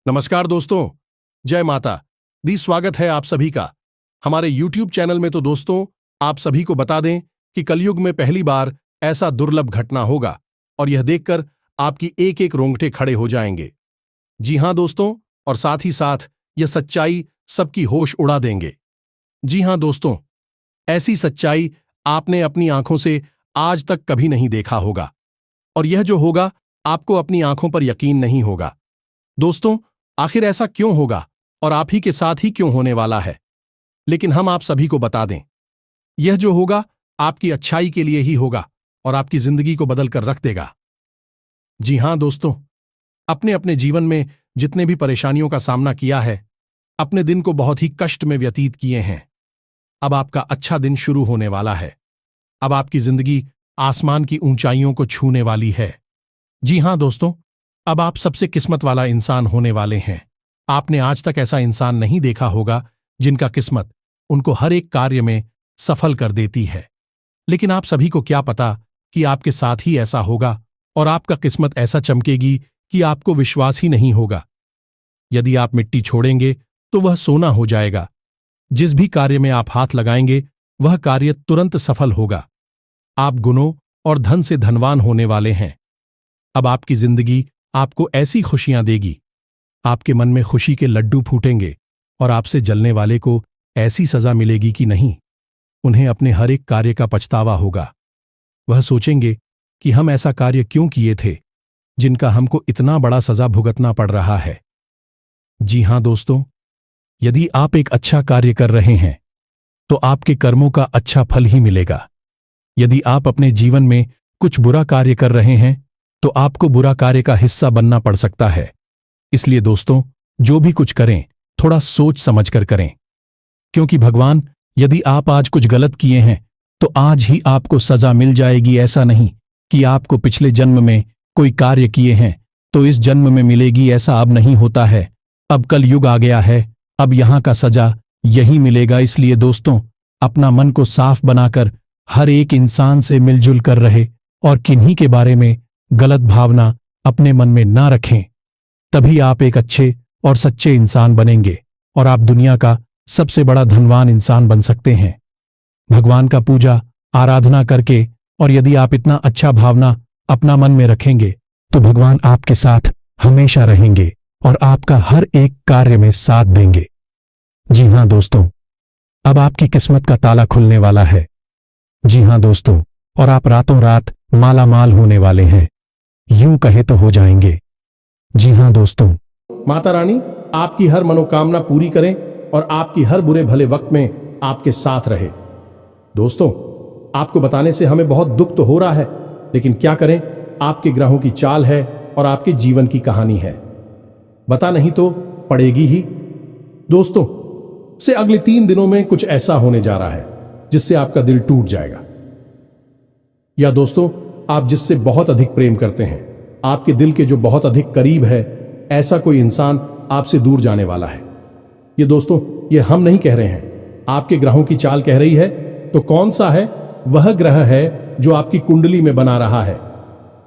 नमस्कार दोस्तों, जय माता दी। स्वागत है आप सभी का हमारे YouTube चैनल में। तो दोस्तों, आप सभी को बता दें कि कलयुग में पहली बार ऐसा दुर्लभ घटना होगा और यह देखकर आपकी एक एक रोंगटे खड़े हो जाएंगे। जी हां दोस्तों, और साथ ही साथ यह सच्चाई सबकी होश उड़ा देंगे। जी हां दोस्तों, ऐसी सच्चाई आपने अपनी आंखों से आज तक कभी नहीं देखा होगा और यह जो होगा आपको अपनी आंखों पर यकीन नहीं होगा। दोस्तों, आखिर ऐसा क्यों होगा और आप ही के साथ ही क्यों होने वाला है? लेकिन हम आप सभी को बता दें, यह जो होगा आपकी अच्छाई के लिए ही होगा और आपकी जिंदगी को बदल कर रख देगा। जी हां दोस्तों, अपने अपने जीवन में जितने भी परेशानियों का सामना किया है, अपने दिन को बहुत ही कष्ट में व्यतीत किए हैं, अब आपका अच्छा दिन शुरू होने वाला है। अब आपकी जिंदगी आसमान की ऊंचाइयों को छूने वाली है। जी हां दोस्तों, अब आप सबसे किस्मत वाला इंसान होने वाले हैं। आपने आज तक ऐसा इंसान नहीं देखा होगा जिनका किस्मत उनको हर एक कार्य में सफल कर देती है। लेकिन आप सभी को क्या पता कि आपके साथ ही ऐसा होगा और आपका किस्मत ऐसा चमकेगी कि आपको विश्वास ही नहीं होगा। यदि आप मिट्टी छोड़ेंगे तो वह सोना हो जाएगा। जिस भी कार्य में आप हाथ लगाएंगे वह कार्य तुरंत सफल होगा। आप गुणों और धन से धनवान होने वाले हैं। अब आपकी जिंदगी आपको ऐसी खुशियां देगी, आपके मन में खुशी के लड्डू फूटेंगे और आपसे जलने वाले को ऐसी सजा मिलेगी कि नहीं, उन्हें अपने हर एक कार्य का पछतावा होगा। वह सोचेंगे कि हम ऐसा कार्य क्यों किए थे जिनका हमको इतना बड़ा सजा भुगतना पड़ रहा है। जी हां दोस्तों, यदि आप एक अच्छा कार्य कर रहे हैं तो आपके कर्मों का अच्छा फल ही मिलेगा। यदि आप अपने जीवन में कुछ बुरा कार्य कर रहे हैं तो आपको बुरा कार्य का हिस्सा बनना पड़ सकता है। इसलिए दोस्तों, जो भी कुछ करें थोड़ा सोच समझ कर करें, क्योंकि भगवान, यदि आप आज कुछ गलत किए हैं तो आज ही आपको सजा मिल जाएगी। ऐसा नहीं कि आपको पिछले जन्म में कोई कार्य किए हैं तो इस जन्म में मिलेगी, ऐसा अब नहीं होता है। अब कल युग आ गया है, अब यहां का सजा यही मिलेगा। इसलिए दोस्तों, अपना मन को साफ बनाकर हर एक इंसान से मिलजुल कर रहे और किन्हीं के बारे में गलत भावना अपने मन में ना रखें। तभी आप एक अच्छे और सच्चे इंसान बनेंगे और आप दुनिया का सबसे बड़ा धनवान इंसान बन सकते हैं। भगवान का पूजा आराधना करके, और यदि आप इतना अच्छा भावना अपना मन में रखेंगे तो भगवान आपके साथ हमेशा रहेंगे और आपका हर एक कार्य में साथ देंगे। जी हां दोस्तों, अब आपकी किस्मत का ताला खुलने वाला है। जी हां दोस्तों, और आप रातों रात माला माल होने वाले हैं, यूं कहे तो हो जाएंगे। जी हां दोस्तों, माता रानी आपकी हर मनोकामना पूरी करें और आपकी हर बुरे भले वक्त में आपके साथ रहे। दोस्तों, आपको बताने से हमें बहुत दुख तो हो रहा है, लेकिन क्या करें, आपके ग्रहों की चाल है और आपके जीवन की कहानी है। बता नहीं तो पड़ेगी ही। दोस्तों, से अगले 3 दिनों में कुछ ऐसा होने जा रहा है जिससे आपका दिल टूट जाएगा। या दोस्तों, आप जिससे बहुत अधिक प्रेम करते हैं, आपके दिल के जो बहुत अधिक करीब है, ऐसा कोई इंसान आपसे दूर जाने वाला है। ये दोस्तों, ये हम नहीं कह रहे हैं, आपके ग्रहों की चाल कह रही है। तो कौन सा है? वह ग्रह है जो आपकी कुंडली में बना रहा है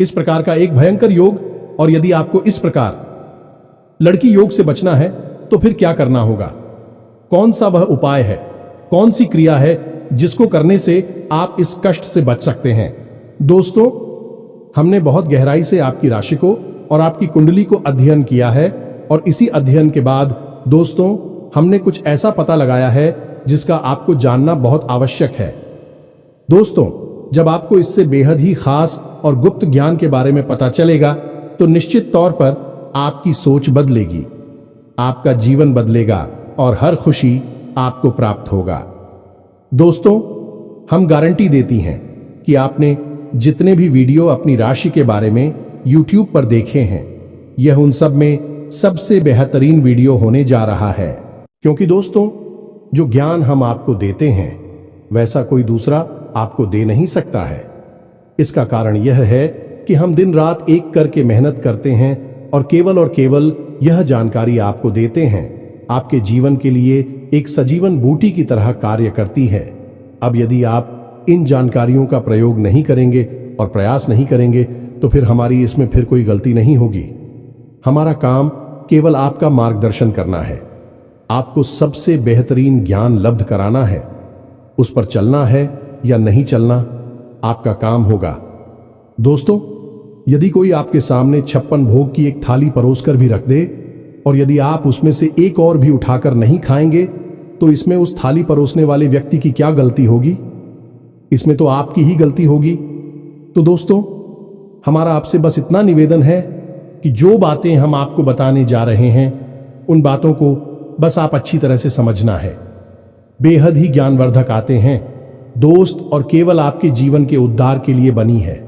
इस प्रकार का एक भयंकर योग। और यदि आपको इस प्रकार लड़की योग से बचना है तो फिर क्या करना होगा? कौन सा वह उपाय है, कौन सी क्रिया है जिसको करने से आप इस कष्ट से बच सकते हैं? दोस्तों, हमने बहुत गहराई से आपकी राशि को और आपकी कुंडली को अध्ययन किया है और इसी अध्ययन के बाद दोस्तों, हमने कुछ ऐसा पता लगाया है जिसका आपको जानना बहुत आवश्यक है। दोस्तों, जब आपको इससे बेहद ही खास और गुप्त ज्ञान के बारे में पता चलेगा तो निश्चित तौर पर आपकी सोच बदलेगी, आपका जीवन बदलेगा और हर खुशी आपको प्राप्त होगा। दोस्तों, हम गारंटी देती हैं कि आपने जितने भी वीडियो अपनी राशि के बारे में YouTube पर देखे हैं, यह उन सब में सबसे बेहतरीन वीडियो होने जा रहा है। क्योंकि दोस्तों, जो ज्ञान हम आपको देते हैं वैसा कोई दूसरा आपको दे नहीं सकता है। इसका कारण यह है कि हम दिन रात एक करके मेहनत करते हैं और केवल यह जानकारी आपको देते हैं, आपके जीवन के लिए एक सजीवन बूटी की तरह कार्य करती है। अब यदि आप इन जानकारियों का प्रयोग नहीं करेंगे और प्रयास नहीं करेंगे तो फिर हमारी इसमें फिर कोई गलती नहीं होगी। हमारा काम केवल आपका मार्गदर्शन करना है, आपको सबसे बेहतरीन ज्ञान लब्ध कराना है। उस पर चलना है या नहीं चलना आपका काम होगा। दोस्तों, यदि कोई आपके सामने 56 भोग की एक थाली परोसकर भी रख दे और यदि आप उसमें से एक और भी उठाकर नहीं खाएंगे, तो इसमें उस थाली परोसने वाले व्यक्ति की क्या गलती होगी? इसमें तो आपकी ही गलती होगी। तो दोस्तों, हमारा आपसे बस इतना निवेदन है कि जो बातें हम आपको बताने जा रहे हैं, उन बातों को बस आप अच्छी तरह से समझना है। बेहद ही ज्ञानवर्धक आते हैं दोस्त, और केवल आपके जीवन के उद्धार के लिए बनी है।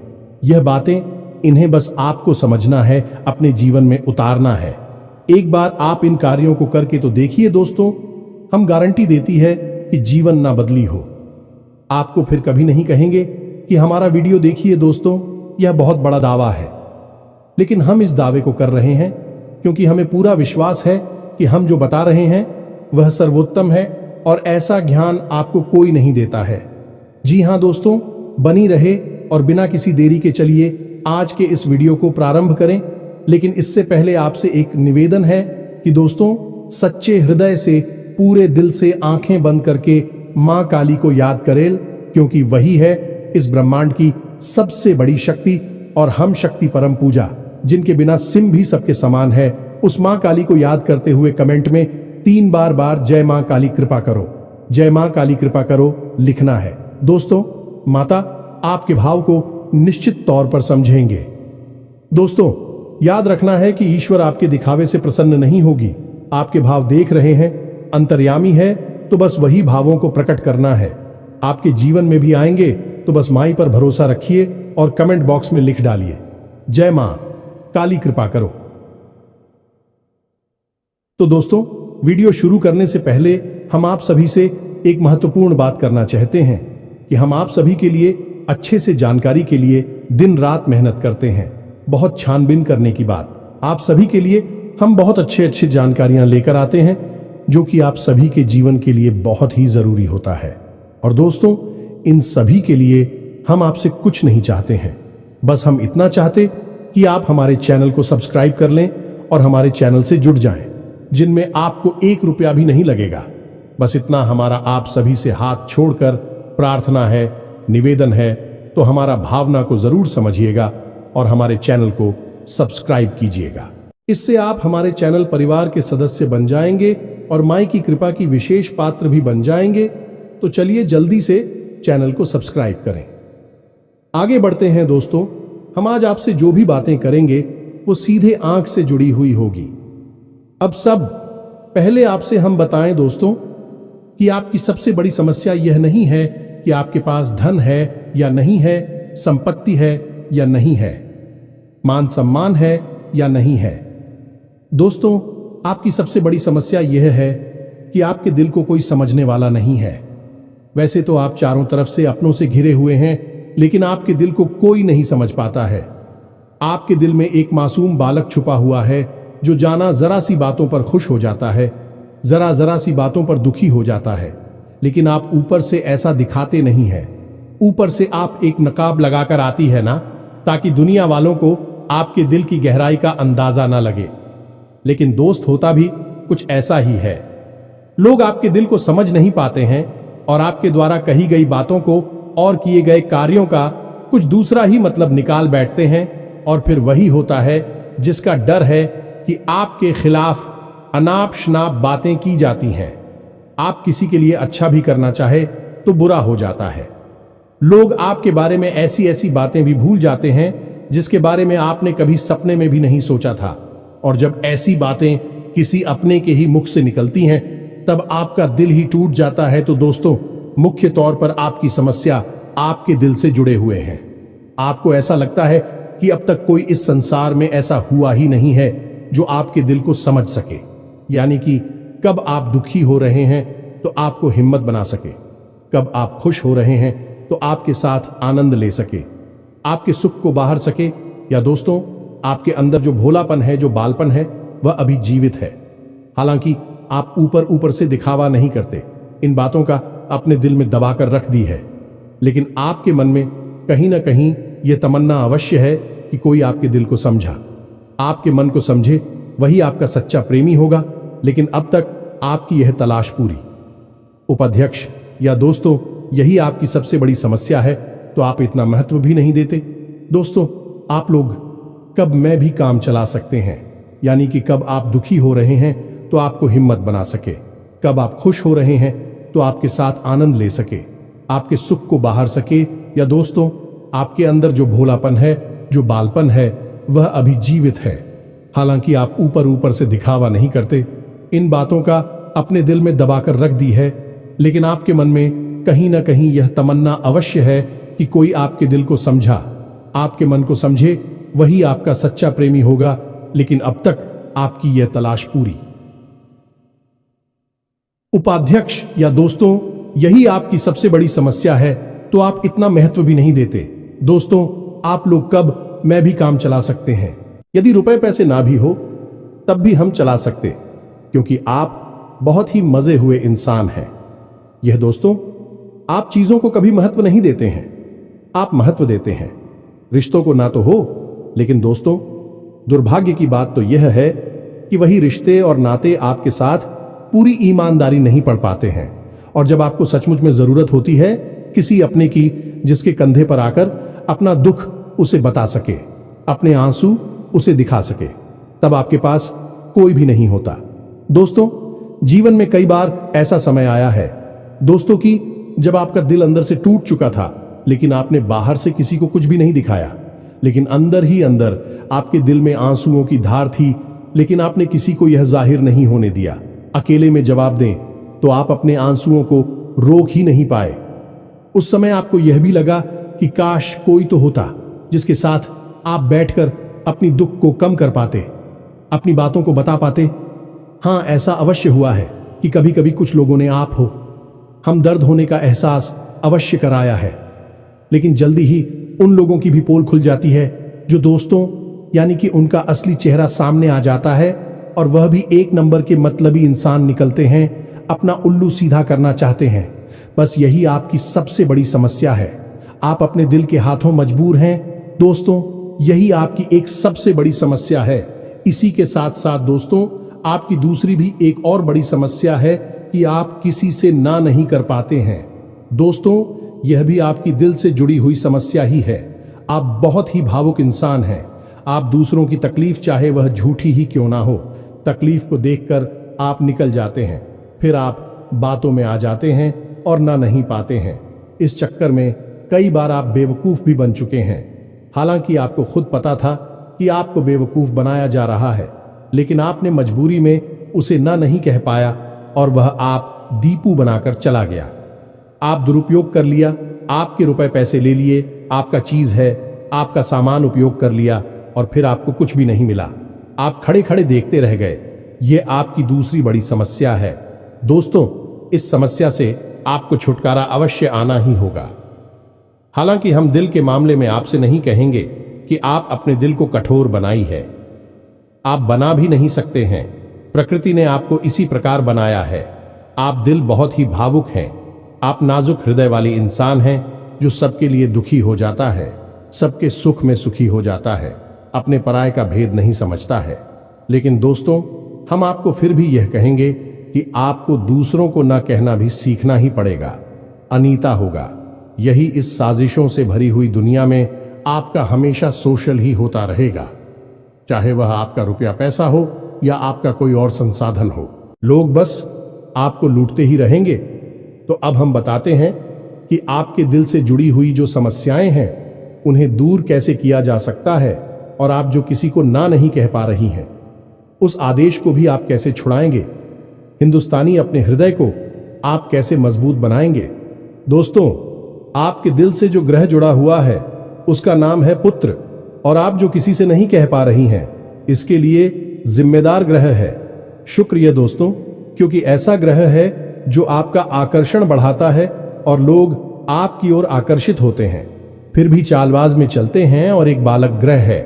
यह बातें, इन्हें बस आपको समझना है, अपने जीवन में उतारना है। एक बार आप इन कार्यों को करके तो देखिए दोस्तों, हम गारंटी देती है कि जीवन ना बदली हो। आपको फिर कभी नहीं कहेंगे कि हमारा वीडियो देखिए। दोस्तों, यह बहुत बड़ा दावा है, लेकिन हम इस दावे को कर रहे हैं क्योंकि हमें पूरा विश्वास है कि हम जो बता रहे हैं वह सर्वोत्तम है और ऐसा ज्ञान आपको कोई नहीं देता है। जी हां दोस्तों, बनी रहे और बिना किसी देरी के चलिए आज के इस वीडियो को प्रारंभ करें। लेकिन इससे पहले आपसे एक निवेदन है कि दोस्तों, सच्चे हृदय से, पूरे दिल से आंखें बंद करके मां काली को याद करें, क्योंकि वही है इस ब्रह्मांड की सबसे बड़ी शक्ति और हम शक्ति परम पूजा, जिनके बिना सिम भी सबके समान है। उस मां काली को याद करते हुए कमेंट में 3 बार जय मां काली कृपा करो, जय मां काली कृपा करो लिखना है। दोस्तों, माता आपके भाव को निश्चित तौर पर समझेंगे। दोस्तों, याद रखना है कि ईश्वर आपके दिखावे से प्रसन्न नहीं होगी। आपके भाव देख रहे हैं, अंतर्यामी है, तो बस वही भावों को प्रकट करना है। आपके जीवन में भी आएंगे तो बस माई पर भरोसा रखिए और कमेंट बॉक्स में लिख डालिए, जय मां काली कृपा करो। तो दोस्तों, वीडियो शुरू करने से पहले हम आप सभी से एक महत्वपूर्ण बात करना चाहते हैं कि हम आप सभी के लिए अच्छे से जानकारी के लिए दिन रात मेहनत करते हैं। बहुत छानबीन करने की बात, आप सभी के लिए हम बहुत अच्छी जानकारियां लेकर आते हैं जो कि आप सभी के जीवन के लिए बहुत ही जरूरी होता है। और दोस्तों, इन सभी के लिए हम आपसे कुछ नहीं चाहते हैं, बस हम इतना चाहते कि आप हमारे चैनल को सब्सक्राइब कर लें और हमारे चैनल से जुड़ जाएं, जिनमें आपको 1 रुपया भी नहीं लगेगा। बस इतना हमारा आप सभी से हाथ छोड़कर प्रार्थना है, निवेदन है। तो हमारा भावना को जरूर समझिएगा और हमारे चैनल को सब्सक्राइब कीजिएगा। इससे आप हमारे चैनल परिवार के सदस्य बन जाएंगे और माई की कृपा की विशेष पात्र भी बन जाएंगे। तो चलिए जल्दी से चैनल को सब्सक्राइब करें। आगे बढ़ते हैं दोस्तों, हम आज आपसे जो भी बातें करेंगे वो सीधे आंख से जुड़ी हुई होगी। अब सब पहले आपसे हम बताएं दोस्तों कि आपकी सबसे बड़ी समस्या यह नहीं है कि आपके पास धन है या नहीं है, संपत्ति है या नहीं है, मान सम्मान है या नहीं है। दोस्तों, आपकी सबसे बड़ी समस्या यह है कि आपके दिल को कोई समझने वाला नहीं है। वैसे तो आप चारों तरफ से अपनों से घिरे हुए हैं, लेकिन आपके दिल को कोई नहीं समझ पाता है। आपके दिल में एक मासूम बालक छुपा हुआ है जो जाना जरा सी बातों पर खुश हो जाता है, जरा सी बातों पर दुखी हो जाता है, लेकिन आप ऊपर से ऐसा दिखाते नहीं है। ऊपर से आप एक नकाब लगाकर आती है ना, ताकि दुनिया वालों को आपके दिल की गहराई का अंदाजा ना लगे। लेकिन दोस्त, होता भी कुछ ऐसा ही है। लोग आपके दिल को समझ नहीं पाते हैं और आपके द्वारा कही गई बातों को और किए गए कार्यों का कुछ दूसरा ही मतलब निकाल बैठते हैं, और फिर वही होता है जिसका डर है कि आपके खिलाफ अनाप शनाप बातें की जाती हैं। आप किसी के लिए अच्छा भी करना चाहे तो बुरा हो जाता है। लोग आपके बारे में ऐसी ऐसी बातें भी भूल जाते हैं जिसके बारे में आपने कभी सपने में भी नहीं सोचा था। और जब ऐसी बातें किसी अपने के ही मुख से निकलती हैं, तब आपका दिल ही टूट जाता है। तो दोस्तों, मुख्य तौर पर आपकी समस्या आपके दिल से जुड़े हुए हैं। आपको ऐसा लगता है कि अब तक कोई इस संसार में ऐसा हुआ ही नहीं है जो आपके दिल को समझ सके। यानी कि कब आप दुखी हो रहे हैं तो आपको हिम्मत बना सके, कब आप खुश हो रहे हैं तो आपके साथ आनंद ले सके, आपके सुख को बाहर सके। या दोस्तों, आपके अंदर जो भोलापन है, जो बालपन है, वह अभी जीवित है। हालांकि आप ऊपर से दिखावा नहीं करते, इन बातों का अपने दिल में दबाकर रख दी है, लेकिन आपके मन में कहीं ना कहीं यह तमन्ना अवश्य है कि कोई आपके दिल को समझा, आपके मन को समझे वही आपका सच्चा प्रेमी होगा, लेकिन अब तक आपकी यह तलाश पूरी। उपाध्यक्ष या दोस्तों, यही आपकी सबसे बड़ी समस्या है, तो आप इतना महत्व भी नहीं देते। दोस्तों, आप लोग कब मैं भी काम चला सकते हैं, यानी कि कब आप दुखी हो रहे हैं तो आपको हिम्मत बना सके, कब आप खुश हो रहे हैं तो आपके साथ आनंद ले सके, आपके सुख को बाहर सके। या दोस्तों, आपके अंदर जो भोलापन है, जो बालपन है, वह अभी जीवित है। हालांकि आप ऊपर ऊपर से दिखावा नहीं करते, इन बातों का अपने दिल में दबाकर रख दी है, लेकिन आपके मन में कहीं ना कहीं यह तमन्ना अवश्य है कि कोई आपके दिल को समझा, आपके मन को समझे, वही आपका सच्चा प्रेमी होगा। लेकिन अब तक आपकी यह तलाश पूरी। उपाध्यक्ष या दोस्तों, यही आपकी सबसे बड़ी समस्या है, तो आप इतना महत्व भी नहीं देते। दोस्तों, आप लोग कब मैं भी काम चला सकते हैं, यदि रुपए पैसे ना भी हो तब भी हम चला सकते, क्योंकि आप बहुत ही मजे हुए इंसान हैं। यह दोस्तों, आप चीजों को कभी महत्व नहीं देते हैं, आप महत्व देते हैं रिश्तों को। ना तो हो, लेकिन दोस्तों, दुर्भाग्य की बात तो यह है कि वही रिश्ते और नाते आपके साथ पूरी ईमानदारी नहीं पढ़ पाते हैं, और जब आपको सचमुच में जरूरत होती है किसी अपने की, जिसके कंधे पर आकर अपना दुख उसे बता सके, अपने आंसू उसे दिखा सके, तब आपके पास कोई भी नहीं होता। दोस्तों, जीवन में कई बार ऐसा समय आया है दोस्तों कि जब आपका दिल अंदर से टूट चुका था, लेकिन आपने बाहर से किसी को कुछ भी नहीं दिखाया, लेकिन अंदर ही अंदर आपके दिल में आंसुओं की धार थी, लेकिन आपने किसी को यह जाहिर नहीं होने दिया। अकेले में जवाब दें तो आप अपने आंसुओं को रोक ही नहीं पाए। उस समय आपको यह भी लगा कि काश कोई तो होता जिसके साथ आप बैठकर अपनी दुख को कम कर पाते, अपनी बातों को बता पाते। हाँ, ऐसा अवश्य हुआ है कि कभी कभी कुछ लोगों ने आप हो हम दर्द होने का एहसास अवश्य कराया है, लेकिन जल्दी ही उन लोगों की भी पोल खुल जाती है जो दोस्तों, यानी कि उनका असली चेहरा सामने आ जाता है, और वह भी एक नंबर के मतलबी इंसान निकलते हैं, अपना उल्लू सीधा करना चाहते हैं। बस यही आपकी सबसे बड़ी समस्या है, आप अपने दिल के हाथों मजबूर हैं। दोस्तों, यही आपकी एक सबसे बड़ी समस्या है। इसी के साथ साथ दोस्तों, आपकी दूसरी भी एक और बड़ी समस्या है कि आप किसी से ना नहीं कर पाते हैं। दोस्तों, यह भी आपकी दिल से जुड़ी हुई समस्या ही है। आप बहुत ही भावुक इंसान हैं। आप दूसरों की तकलीफ, चाहे वह झूठी ही क्यों ना हो, तकलीफ को देखकर आप निकल जाते हैं, फिर आप बातों में आ जाते हैं और ना नहीं पाते हैं। इस चक्कर में कई बार आप बेवकूफ भी बन चुके हैं। हालांकि आपको खुद पता था कि आपको बेवकूफ बनाया जा रहा है, लेकिन आपने मजबूरी में उसे ना नहीं कह पाया, और वह आप दीपू बनाकर चला गया। आप दुरुपयोग कर लिया, आपके रुपए पैसे ले लिए, आपका चीज है, आपका सामान उपयोग कर लिया, और फिर आपको कुछ भी नहीं मिला। आप खड़े खड़े देखते रह गए। यह आपकी दूसरी बड़ी समस्या है। दोस्तों, इस समस्या से आपको छुटकारा अवश्य आना ही होगा। हालांकि हम दिल के मामले में आपसे नहीं कहेंगे कि आप अपने दिल को कठोर बनाई है, आप बना भी नहीं सकते हैं। प्रकृति ने आपको इसी प्रकार बनाया है। आप दिल बहुत ही भावुक हैं, आप नाजुक हृदय वाले इंसान हैं जो सबके लिए दुखी हो जाता है, सबके सुख में सुखी हो जाता है, अपने पराये का भेद नहीं समझता है। लेकिन दोस्तों, हम आपको फिर भी यह कहेंगे कि आपको दूसरों को ना कहना भी सीखना ही पड़ेगा। अनीता होगा। यही इस साजिशों से भरी हुई दुनिया में आपका हमेशा सोशल ही होता रहेगा, चाहे वह आपका रुपया पैसा हो या आपका कोई और संसाधन हो। लोग बस आपको लूटते ही रहेंगे। तो अब हम बताते हैं कि आपके दिल से जुड़ी हुई जो समस्याएं हैं उन्हें दूर कैसे किया जा सकता है, और आप जो किसी को ना नहीं कह पा रही हैं उस आदेश को भी आप कैसे छुड़ाएंगे। हिंदुस्तानी अपने हृदय को आप कैसे मजबूत बनाएंगे। दोस्तों, आपके दिल से जो ग्रह जुड़ा हुआ है उसका नाम है पुत्र, और आप जो किसी से नहीं कह पा रही हैं इसके लिए जिम्मेदार ग्रह है शुक्र। ये दोस्तों, क्योंकि ऐसा ग्रह है जो आपका आकर्षण बढ़ाता है और लोग आपकी ओर आकर्षित होते हैं, फिर भी चालबाज में चलते हैं, और एक बालक ग्रह है।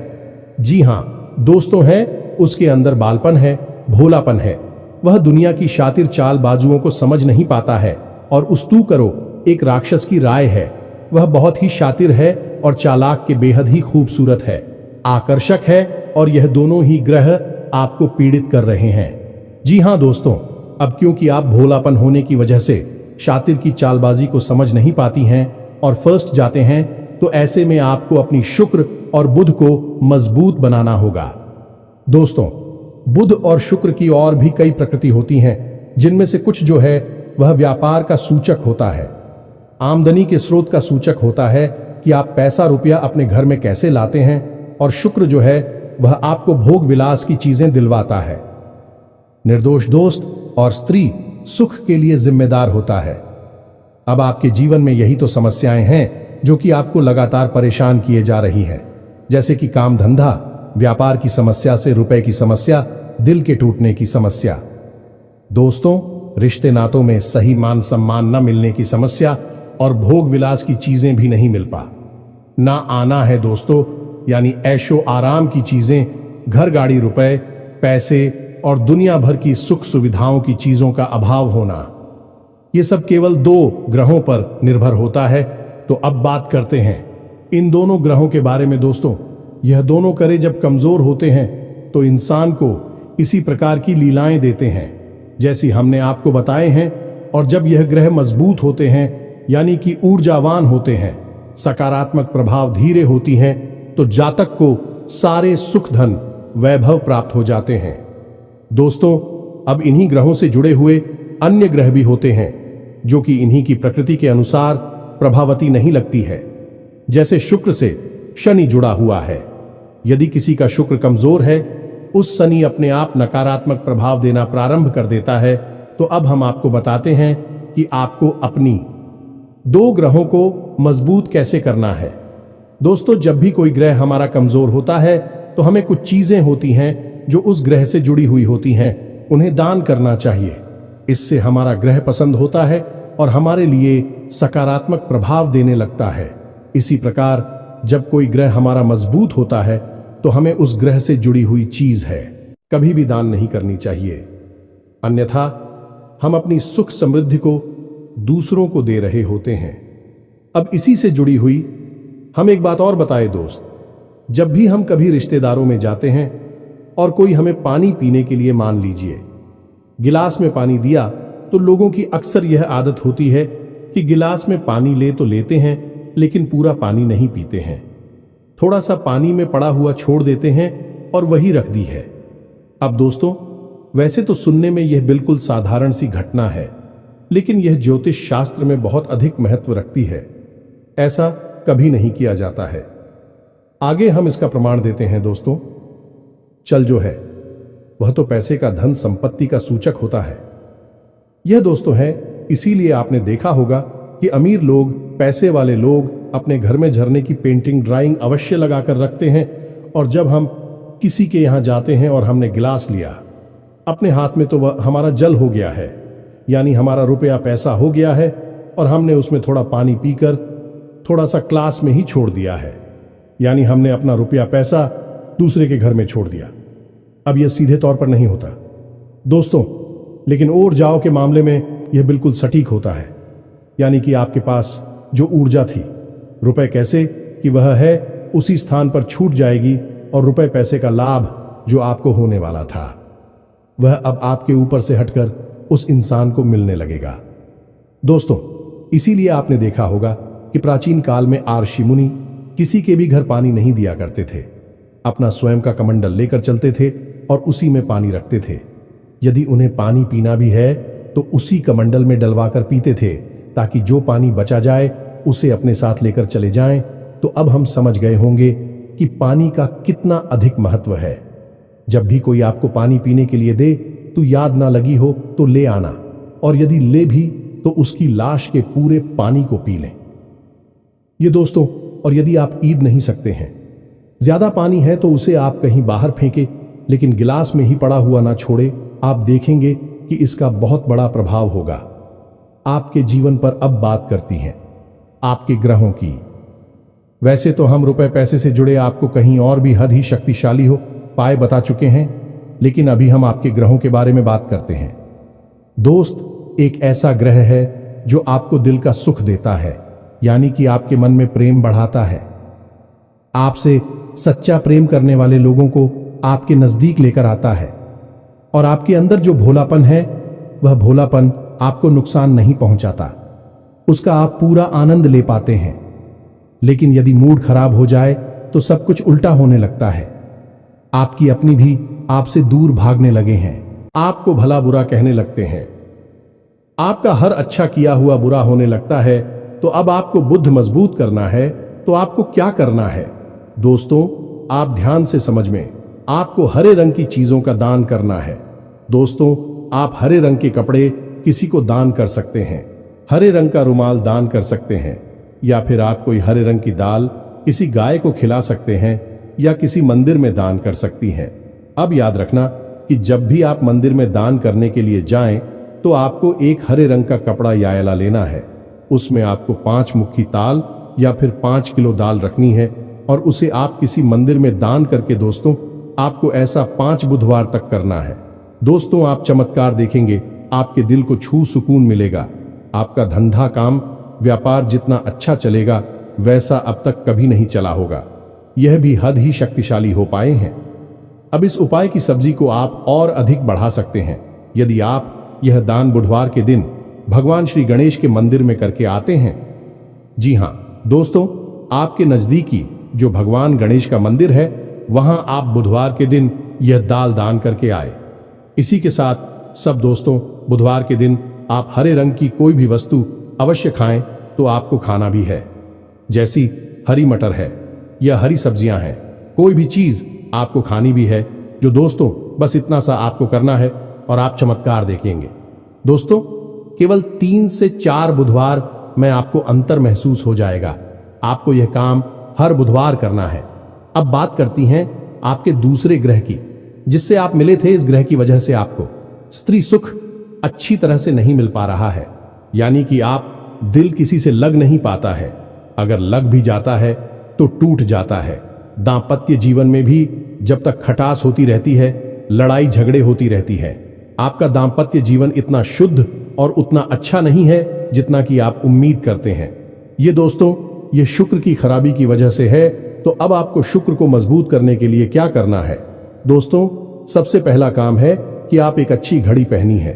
जी हां दोस्तों, है उसके अंदर बालपन है, भोलापन है। वह दुनिया की शातिर चालबाजुओं को समझ नहीं पाता है, और उस्तू करो एक राक्षस की राय है। वह बहुत ही शातिर है और चालाक के बेहद ही खूबसूरत है, आकर्षक है, और यह दोनों ही ग्रह आपको पीड़ित कर रहे हैं। जी हां दोस्तों, अब क्योंकि आप भोलापन होने की वजह से शातिर की चालबाजी को समझ नहीं पाती हैं और फर्स्ट जाते हैं, तो ऐसे में आपको अपनी शुक्र और बुध को मजबूत बनाना होगा। दोस्तों, बुध और शुक्र की और भी कई प्रकृति होती हैं, जिनमें से कुछ जो है वह व्यापार का सूचक होता है, आमदनी के स्रोत का सूचक होता है कि आप पैसा रुपया अपने घर में कैसे लाते हैं, और शुक्र जो है वह आपको भोग विलास की चीजें दिलवाता है। निर्दोष दोस्त और स्त्री सुख के लिए जिम्मेदार होता है। अब आपके जीवन में यही तो समस्याएं हैं जो कि आपको लगातार परेशान किए जा रही हैं, जैसे कि काम धंधा, व्यापार की समस्या से रुपए की समस्या, दिल के टूटने की समस्या। दोस्तों, रिश्ते नातों में सही मान सम्मान न मिलने की समस्या और भोग विलास की चीजें भी नहीं मिल पा ना आना है दोस्तों, यानी ऐशो आराम की चीजें, घर गाड़ी रुपए पैसे और दुनिया भर की सुख सुविधाओं की चीजों का अभाव होना। ये सब केवल 2 ग्रहों पर निर्भर होता है। तो अब बात करते हैं इन दोनों ग्रहों के बारे में। दोस्तों, यह दोनों करे जब कमजोर होते हैं तो इंसान को इसी प्रकार की लीलाएं देते हैं जैसी हमने आपको बताए हैं, और जब यह ग्रह मजबूत होते हैं यानी कि ऊर्जावान होते हैं, सकारात्मक प्रभाव धीरे होती हैं, तो जातक को सारे सुख धन वैभव प्राप्त हो जाते हैं। दोस्तों, अब इन्हीं ग्रहों से जुड़े हुए अन्य ग्रह भी होते हैं जो कि इन्हीं की प्रकृति के अनुसार प्रभावती नहीं लगती है। जैसे शुक्र से शनि जुड़ा हुआ है। यदि किसी का शुक्र कमजोर है, उस शनि अपने आप नकारात्मक प्रभाव देना प्रारंभ कर देता है। तो अब हम आपको बताते हैं कि आपको अपनी 2 ग्रहों को मजबूत कैसे करना है। दोस्तों, जब भी कोई ग्रह हमारा कमजोर होता है तो हमें कुछ चीजें होती हैं जो उस ग्रह से जुड़ी हुई होती हैं, उन्हें दान करना चाहिए। इससे हमारा ग्रह पसंद होता है और हमारे लिए सकारात्मक प्रभाव देने लगता है। इसी प्रकार जब कोई ग्रह हमारा मजबूत होता है तो हमें उस ग्रह से जुड़ी हुई चीज है कभी भी दान नहीं करनी चाहिए, अन्यथा हम अपनी सुख समृद्धि को दूसरों को दे रहे होते हैं। अब इसी से जुड़ी हुई हम एक बात और बताए दोस्त, जब भी हम कभी रिश्तेदारों में जाते हैं और कोई हमें पानी पीने के लिए, मान लीजिए गिलास में पानी दिया, तो लोगों की अक्सर यह आदत होती है कि गिलास में पानी ले तो लेते हैं लेकिन पूरा पानी नहीं पीते हैं, थोड़ा सा पानी में पड़ा हुआ छोड़ देते हैं और वही रख दी है। अब दोस्तों, वैसे तो सुनने में यह बिल्कुल साधारण सी घटना है, लेकिन यह ज्योतिष शास्त्र में बहुत अधिक महत्व रखती है। ऐसा कभी नहीं किया जाता है। आगे हम इसका प्रमाण देते हैं। दोस्तों, चल जो है वह तो पैसे का, धन संपत्ति का सूचक होता है। यह दोस्तों है, इसीलिए आपने देखा होगा कि अमीर लोग, पैसे वाले लोग अपने घर में झरने की पेंटिंग, ड्राइंग अवश्य लगाकर रखते हैं, और जब हम किसी के यहां जाते हैं और हमने गिलास लिया अपने हाथ में, तो वह हमारा जल हो गया है, यानी हमारा रुपया पैसा हो गया है, और हमने उसमें थोड़ा पानी पीकर थोड़ा सा क्लास में ही छोड़ दिया है, यानी हमने अपना रुपया पैसा दूसरे के घर में छोड़ दिया। अब यह सीधे तौर पर नहीं होता दोस्तों, लेकिन और जाओ के मामले में यह बिल्कुल सटीक होता है, यानी कि आपके पास जो ऊर्जा थी, रुपए कैसे कि वह है उसी स्थान पर छूट जाएगी, और रुपए पैसे का लाभ जो आपको होने वाला था वह अब आपके ऊपर से हटकर उस इंसान को मिलने लगेगा। दोस्तों, इसीलिए आपने देखा होगा कि प्राचीन काल में ऋषि मुनि किसी के भी घर पानी नहीं दिया करते थे, अपना स्वयं का कमंडल लेकर चलते थे और उसी में पानी रखते थे। यदि उन्हें पानी पीना भी है तो उसी कमंडल में डलवाकर पीते थे, ताकि जो पानी बचा जाए उसे अपने साथ लेकर चले जाएं। तो अब हम समझ गए होंगे कि पानी का कितना अधिक महत्व है। जब भी कोई आपको पानी पीने के लिए दे तो याद ना लगी हो तो ले आना, और यदि ले भी तो उसकी लाश के पूरे पानी को पी लें। ये दोस्तों, और यदि आप ईद नहीं सकते हैं, ज्यादा पानी है तो उसे आप कहीं बाहर फेंके, लेकिन गिलास में ही पड़ा हुआ ना छोड़े। आप देखेंगे कि इसका बहुत बड़ा प्रभाव होगा आपके जीवन पर। अब बात करती हैं आपके ग्रहों की। वैसे तो हम रुपए पैसे से जुड़े आपको कहीं और भी हद ही शक्तिशाली हो पाए बता चुके हैं, लेकिन अभी हम आपके ग्रहों के बारे में बात करते हैं। दोस्त, एक ऐसा ग्रह है जो आपको दिल का सुख देता है, यानी कि आपके मन में प्रेम बढ़ाता है। आपसे सच्चा प्रेम करने वाले लोगों को आपके नजदीक लेकर आता है और आपके अंदर जो भोलापन है वह भोलापन आपको नुकसान नहीं पहुंचाता, उसका आप पूरा आनंद ले पाते हैं। लेकिन यदि मूड खराब हो जाए तो सब कुछ उल्टा होने लगता है। आपकी अपनी भी आपसे दूर भागने लगे हैं, आपको भला बुरा कहने लगते हैं, आपका हर अच्छा किया हुआ बुरा होने लगता है। तो अब आपको बुद्ध मजबूत करना है तो आपको क्या करना है? दोस्तों, आप ध्यान से समझ में, आपको हरे रंग की चीजों का दान करना है। दोस्तों, आप हरे रंग के कपड़े किसी को दान कर सकते हैं, हरे रंग का रुमाल दान कर सकते हैं, या फिर आप कोई हरे रंग की दाल किसी गाय को खिला सकते हैं या किसी मंदिर में दान कर सकती हैं। अब याद रखना कि जब भी आप मंदिर में दान करने के लिए जाएं तो आपको एक हरे रंग का कपड़ा यायला लेना है। उसमें आपको 5 मुट्ठी ताल या फिर 5 किलो दाल रखनी है और उसे आप किसी मंदिर में दान करके दोस्तों, आपको ऐसा 5 बुधवार तक करना है। दोस्तों, आप चमत्कार देखेंगे, आपके दिल को छू सुकून मिलेगा। आपका धंधा काम व्यापार जितना अच्छा चलेगा वैसा अब तक कभी नहीं चला होगा। यह भी हद ही शक्तिशाली हो पाए हैं। अब इस उपाय की सब्जी को आप और अधिक बढ़ा सकते हैं यदि आप यह दान बुधवार के दिन भगवान श्री गणेश के मंदिर में करके आते हैं। जी हां दोस्तों, आपके नजदीकी जो भगवान गणेश का मंदिर है वहां आप बुधवार के दिन यह दाल दान करके आए। इसी के साथ सब दोस्तों, बुधवार के दिन आप हरे रंग की कोई भी वस्तु अवश्य खाएं तो आपको खाना भी है, जैसी हरी मटर है या हरी सब्जियां हैं, कोई भी चीज आपको खानी भी है। जो दोस्तों, बस इतना सा आपको करना है और आप चमत्कार देखेंगे। दोस्तों, केवल 3 से 4 बुधवार में आपको अंतर महसूस हो जाएगा। आपको यह काम हर बुधवार करना है। अब बात करती हैं आपके दूसरे ग्रह की, जिससे आप मिले थे। इस ग्रह की वजह से आपको स्त्री सुख अच्छी तरह से नहीं मिल पा रहा है, यानी कि आप दिल किसी से लग नहीं पाता है, अगर लग भी जाता है तो टूट जाता है। दांपत्य जीवन में भी जब तक खटास होती रहती है, लड़ाई झगड़े होती रहती है। आपका दांपत्य जीवन इतना शुद्ध और उतना अच्छा नहीं है जितना कि आप उम्मीद करते हैं। ये दोस्तों, ये शुक्र की खराबी की वजह से है। तो अब आपको शुक्र को मजबूत करने के लिए क्या करना है? दोस्तों, सबसे पहला काम है कि आप एक अच्छी घड़ी पहनी है।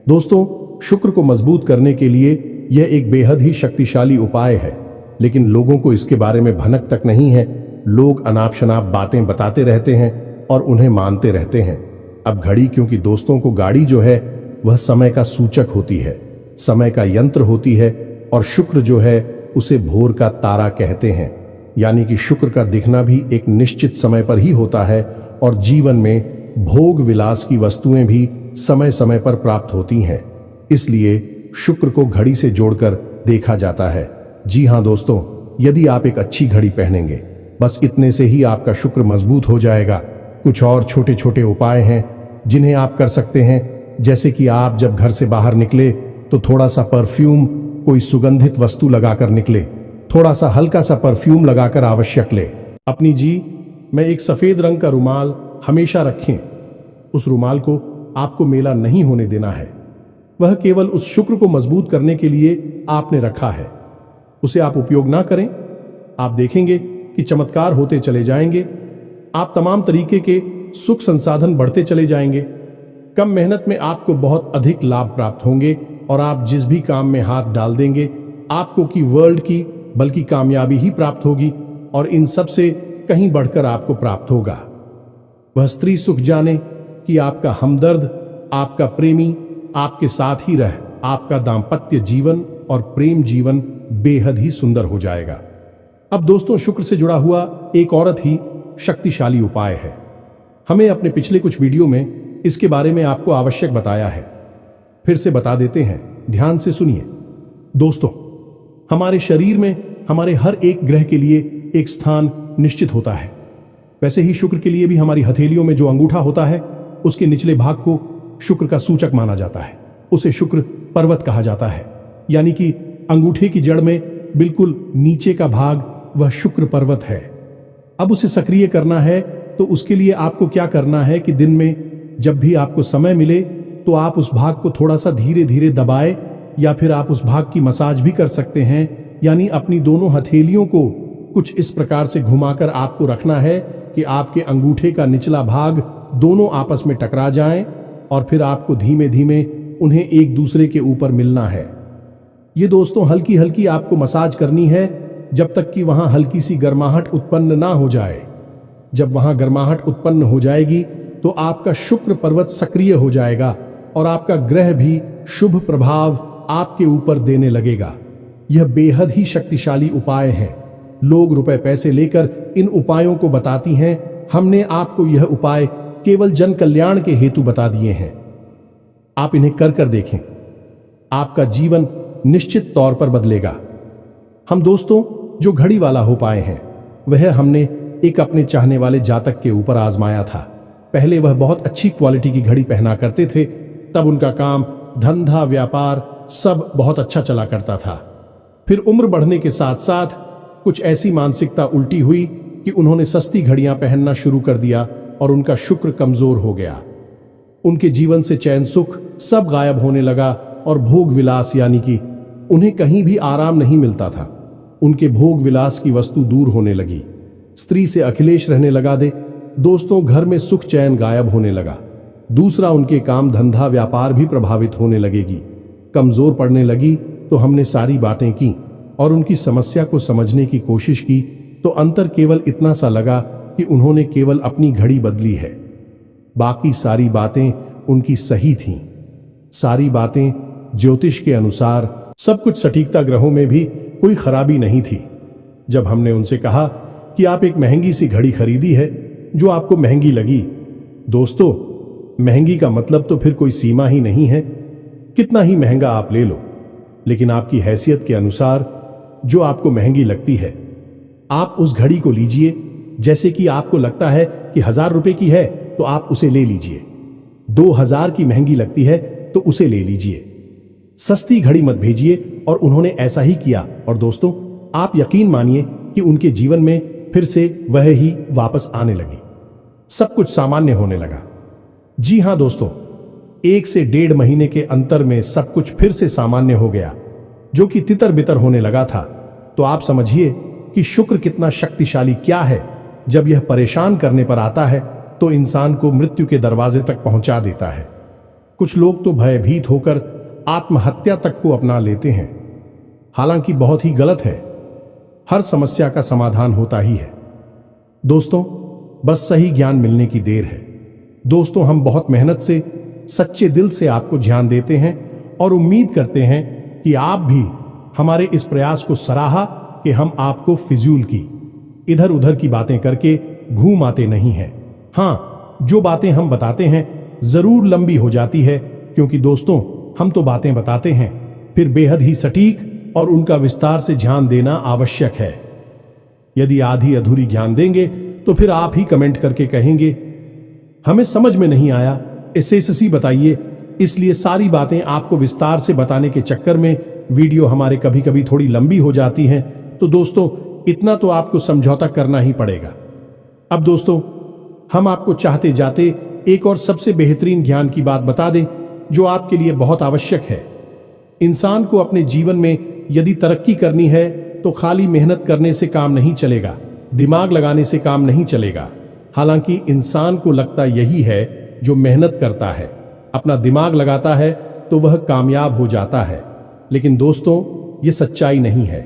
दोस्तों, शुक्र को मजबूत करने के लिए यह एक बेहद ही शक्तिशाली उपाय है, लेकिन लोगों को इसके बारे में भनक तक नहीं है। लोग अनाप शनाप बातें बताते रहते हैं और उन्हें मानते रहते हैं। अब घड़ी, क्योंकि दोस्तों को गाड़ी जो है वह समय का सूचक होती है, समय का यंत्र होती है, और शुक्र जो है उसे भोर का तारा कहते हैं। यानी कि शुक्र का दिखना भी एक निश्चित समय पर ही होता है और जीवन में भोग विलास की वस्तुएं भी समय समय पर प्राप्त होती हैं। इसलिए शुक्र को घड़ी से जोड़कर देखा जाता है। जी हां दोस्तों, यदि आप एक अच्छी घड़ी पहनेंगे, बस इतने से ही आपका शुक्र मजबूत हो जाएगा। कुछ और छोटे छोटे उपाय हैं जिन्हें आप कर सकते हैं, जैसे कि आप जब घर से बाहर निकले तो थोड़ा सा परफ्यूम, कोई सुगंधित वस्तु लगाकर निकले। थोड़ा सा हल्का सा परफ्यूम लगाकर आवश्यक ले। अपनी में एक सफेद रंग का रुमाल हमेशा रखें। उस रुमाल को आपको मेला नहीं होने देना है। वह केवल उस शुक्र को मजबूत करने के लिए आपने रखा है। उसे आप उपयोग ना करें, आप देखेंगे कि चमत्कार होते चले जाएंगे। आप तमाम तरीके के सुख संसाधन बढ़ते चले जाएंगे। कम मेहनत में आपको बहुत अधिक लाभ प्राप्त होंगे और आप जिस भी काम में हाथ डाल देंगे आपको की वर्ल्ड की बल्कि कामयाबी ही प्राप्त होगी, और इन सब से कहीं बढ़कर आपको प्राप्त होगा। वह स्त्री सुख जाने कि आपका हमदर्द, आपका प्रेमी आपके साथ ही रह आपका दाम्पत्य जीवन और प्रेम जीवन बेहद ही सुंदर हो जाएगा। अब दोस्तों, शुक्र से जुड़ा हुआ एक औरत ही शक्तिशाली उपाय है। हमें अपने पिछले कुछ वीडियो में इसके बारे में आपको आवश्यक बताया है, फिर से बता देते हैं, ध्यान से सुनिए। दोस्तों, हमारे शरीर में हमारे हर एक ग्रह के लिए एक स्थान निश्चित होता है। वैसे ही शुक्र के लिए भी हमारी हथेलियों में जो अंगूठा होता है उसके निचले भाग को शुक्र का सूचक माना जाता है। उसे शुक्र पर्वत कहा जाता है, यानी कि अंगूठे की जड़ में बिल्कुल नीचे का भाग वह शुक्र पर्वत है। अब उसे सक्रिय करना है तो उसके लिए आपको क्या करना है कि दिन में जब भी आपको समय मिले तो आप उस भाग को थोड़ा सा धीरे धीरे दबाए, या फिर आप उस भाग की मसाज भी कर सकते हैं। यानी अपनी दोनों हथेलियों को कुछ इस प्रकार से घुमाकर आपको रखना है कि आपके अंगूठे का निचला भाग दोनों आपस में टकरा जाएं और फिर आपको धीमे धीमे उन्हें एक दूसरे के ऊपर मिलना है। ये दोस्तों हल्की हल्की आपको मसाज करनी है जब तक कि वहां हल्की सी गर्माहट उत्पन्न ना हो जाए। जब वहां गर्माहट उत्पन्न हो जाएगी तो आपका शुक्र पर्वत सक्रिय हो जाएगा और आपका ग्रह भी शुभ प्रभाव आपके ऊपर देने लगेगा। यह बेहद ही शक्तिशाली उपाय है। लोग रुपए पैसे लेकर इन उपायों को बताती हैं। हमने आपको यह उपाय केवल जन कल्याण के हेतु बता दिए हैं। आप इन्हें कर देखें, आपका जीवन निश्चित तौर पर बदलेगा। हम दोस्तों जो घड़ी वाला हो पाए हैं वह हमने एक अपने चाहने वाले जातक के ऊपर आजमाया था। पहले वह बहुत अच्छी क्वालिटी की घड़ी पहना करते थे, तब उनका काम, धंधा, व्यापार सब बहुत अच्छा चला करता था। फिर उम्र बढ़ने के साथ साथ कुछ ऐसी मानसिकता उल्टी हुई कि उन्होंने सस्ती घड़ियां पहनना शुरू कर दिया और उनका शुक्र कमजोर हो गया। उनके जीवन से चैन सुख सब गायब होने लगा और भोग विलास यानी कि उन्हें कहीं भी आराम नहीं मिलता था। उनके भोग विलास की वस्तु दूर होने लगी। स्त्री से अखिलेश रहने लगा दे। दोस्तों घर में सुख चैन गायब होने लगा। दूसरा, उनके काम, धंधा, व्यापार भी प्रभावित होने लगेगी, कमजोर पड़ने लगी। तो हमने सारी बातें की और उनकी समस्या को समझने की कोशिश की तो अंतर केवल इतना सा लगा कि उन्होंने केवल अपनी घड़ी बदली है। बाकी सारी बातें उनकी सही थीं। सारी बातें ज्योतिष के अनुसार, सब कुछ सटीकता, ग्रहों में भी कोई खराबी नहीं थी। जब हमने उनसे कहा कि आप एक महंगी सी घड़ी खरीदी है जो आपको महंगी लगी, दोस्तों महंगी का मतलब तो फिर कोई सीमा ही नहीं है। कितना ही महंगा आप ले लो, लेकिन आपकी हैसियत के अनुसार जो आपको महंगी लगती है आप उस घड़ी को लीजिए। जैसे कि आपको लगता है कि 1000 रुपए की है तो आप उसे ले लीजिए। 2000 की महंगी लगती है तो उसे ले लीजिए। सस्ती घड़ी मत भेजिए। और उन्होंने ऐसा ही किया और दोस्तों आप यकीन मानिए कि उनके जीवन में फिर से वह ही वापस आने लगी। सब कुछ सामान्य होने लगा। जी हां दोस्तों, 1 से 1.5 महीने के अंतर में सब कुछ फिर से सामान्य हो गया, जो कि तितर बितर होने लगा था। तो आप समझिए कि शुक्र कितना शक्तिशाली क्या है। जब यह परेशान करने पर आता है तो इंसान को मृत्यु के दरवाजे तक पहुंचा देता है। कुछ लोग तो भयभीत होकर आत्महत्या तक को अपना लेते हैं, हालांकि बहुत ही गलत है। हर समस्या का समाधान होता ही है दोस्तों, बस सही ज्ञान मिलने की देर है। दोस्तों हम बहुत मेहनत से, सच्चे दिल से आपको ज्ञान देते हैं और उम्मीद करते हैं कि आप भी हमारे इस प्रयास को सराहा कि हम आपको फिजूल की, इधर उधर की बातें करके घूम आते नहीं हैं। हाँ, जो बातें हम बताते हैं जरूर लंबी हो जाती है, क्योंकि दोस्तों हम तो बातें बताते हैं, फिर बेहद ही सटीक और उनका विस्तार से ध्यान देना आवश्यक है। यदि आधी अधूरी ज्ञान देंगे तो फिर आप ही कमेंट करके कहेंगे हमें समझ में नहीं आया, एसएससी बताइए। इसलिए सारी बातें आपको विस्तार से बताने के चक्कर में वीडियो हमारे कभी कभी थोड़ी लंबी हो जाती हैं। तो दोस्तों इतना तो आपको समझौता करना ही पड़ेगा। अब दोस्तों हम आपको चाहते जाते एक और सबसे बेहतरीन ज्ञान की बात बता दें जो आपके लिए बहुत आवश्यक है। इंसान को अपने जीवन में यदि तरक्की करनी है तो खाली मेहनत करने से काम नहीं चलेगा, दिमाग लगाने से काम नहीं चलेगा। हालांकि इंसान को लगता यही है, जो मेहनत करता है, अपना दिमाग लगाता है तो वह कामयाब हो जाता है। लेकिन दोस्तों ये सच्चाई नहीं है।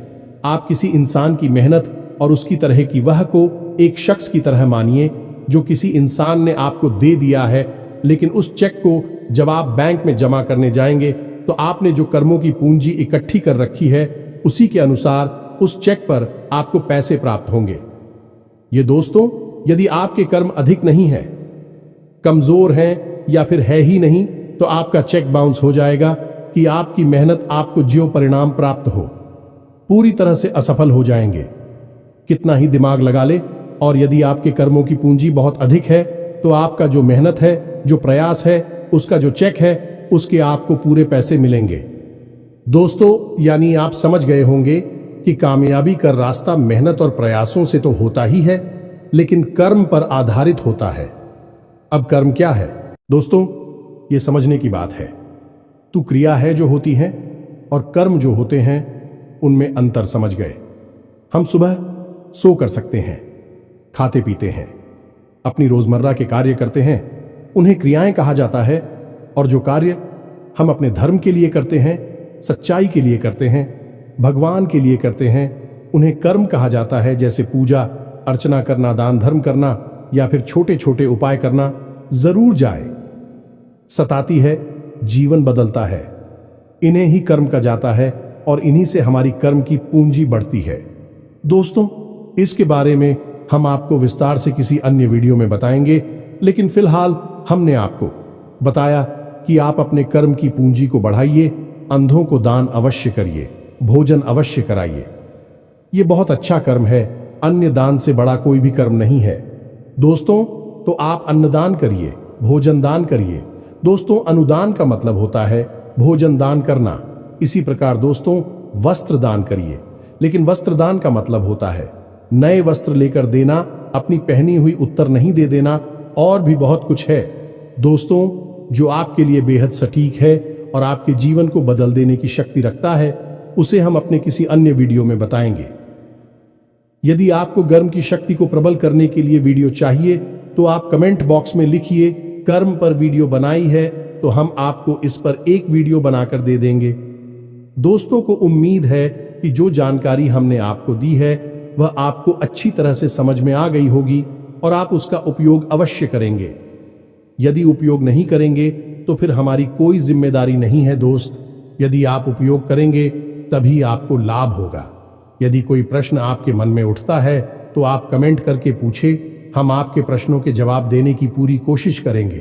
आप किसी इंसान की मेहनत और उसकी तरह की वह को एक शख्स की तरह मानिए जो किसी इंसान ने आपको दे दिया है, लेकिन उस चेक को जब आप बैंक में जमा करने जाएंगे तो आपने जो कर्मों की पूंजी इकट्ठी कर रखी है उसी के अनुसार उस चेक पर आपको पैसे प्राप्त होंगे। ये दोस्तों यदि आपके कर्म अधिक नहीं है, कमजोर हैं या फिर है ही नहीं, तो आपका चेक बाउंस हो जाएगा कि आपकी मेहनत आपको जो परिणाम प्राप्त हो पूरी तरह से असफल हो जाएंगे। कितना ही दिमाग लगा ले, और यदि आपके कर्मों की पूंजी बहुत अधिक है तो आपका जो मेहनत है, जो प्रयास है, उसका जो चेक है उसके आपको पूरे पैसे मिलेंगे। दोस्तों यानी आप समझ गए होंगे कि कामयाबी का रास्ता मेहनत और प्रयासों से तो होता ही है, लेकिन कर्म पर आधारित होता है। अब कर्म क्या है दोस्तों, ये समझने की बात है। तो क्रिया है जो होती है और कर्म जो होते हैं उनमें अंतर समझ गए। हम सुबह सो कर सकते हैं, खाते पीते हैं, अपनी रोजमर्रा के कार्य करते हैं उन्हें क्रियाएं कहा जाता है, और जो कार्य हम अपने धर्म के लिए करते हैं, सच्चाई के लिए करते हैं, भगवान के लिए करते हैं, उन्हें कर्म कहा जाता है। जैसे पूजा अर्चना करना, दान धर्म करना या फिर छोटे छोटे उपाय करना। जरूर जाए सताती है, जीवन बदलता है। इन्हें ही कर्म कहा जाता है और इन्हीं से हमारी कर्म की पूंजी बढ़ती है। दोस्तों, इसके बारे में हम आपको विस्तार से किसी अन्य वीडियो में बताएंगे, लेकिन फिलहाल हमने आपको बताया कि आप अपने कर्म की पूंजी को बढ़ाइए, अंधों को दान अवश्य करिए, भोजन अवश्य कराइए। ये बहुत अच्छा कर्म है, अन्य दान से बड़ा कोई भी कर्म नहीं है। दोस्तों, तो आप अन्नदान करिए, भोजन दान करिए। दोस्तों, अनुदान का मतलब होता है भोजन दान करना। इसी प्रकार दोस्तों, वस्त्र दान करिए, लेकिन वस्त्र दान का मतलब होता है नए वस्त्र लेकर देना, अपनी पहनी हुई उत्तर नहीं दे देना, और भी बहुत कुछ है दोस्तों, जो आपके लिए बेहद सटीक है और आपके जीवन को बदल देने की शक्ति रखता है। उसे हम अपने किसी अन्य वीडियो में बताएंगे। यदि आपको कर्म की शक्ति को प्रबल करने के लिए वीडियो चाहिए तो आप कमेंट बॉक्स में लिखिए कर्म पर वीडियो बनाई है, तो हम आपको इस पर एक वीडियो बनाकर दे देंगे। दोस्तों को उम्मीद है कि जो जानकारी हमने आपको दी है वह आपको अच्छी तरह से समझ में आ गई होगी और आप उसका उपयोग अवश्य करेंगे। यदि उपयोग नहीं करेंगे तो फिर हमारी कोई जिम्मेदारी नहीं है दोस्त। यदि आप उपयोग करेंगे तभी आपको लाभ होगा। यदि कोई प्रश्न आपके मन में उठता है तो आप कमेंट करके पूछे, हम आपके प्रश्नों के जवाब देने की पूरी कोशिश करेंगे।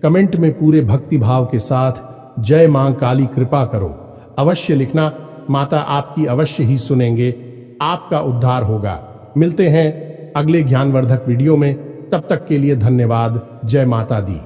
कमेंट में पूरे भक्ति भाव के साथ जय मां काली कृपा करो अवश्य लिखना। माता आपकी अवश्य ही सुनेंगे, आपका उद्धार होगा। मिलते हैं अगले ज्ञानवर्धक वीडियो में, तब तक के लिए धन्यवाद। जय माता दी।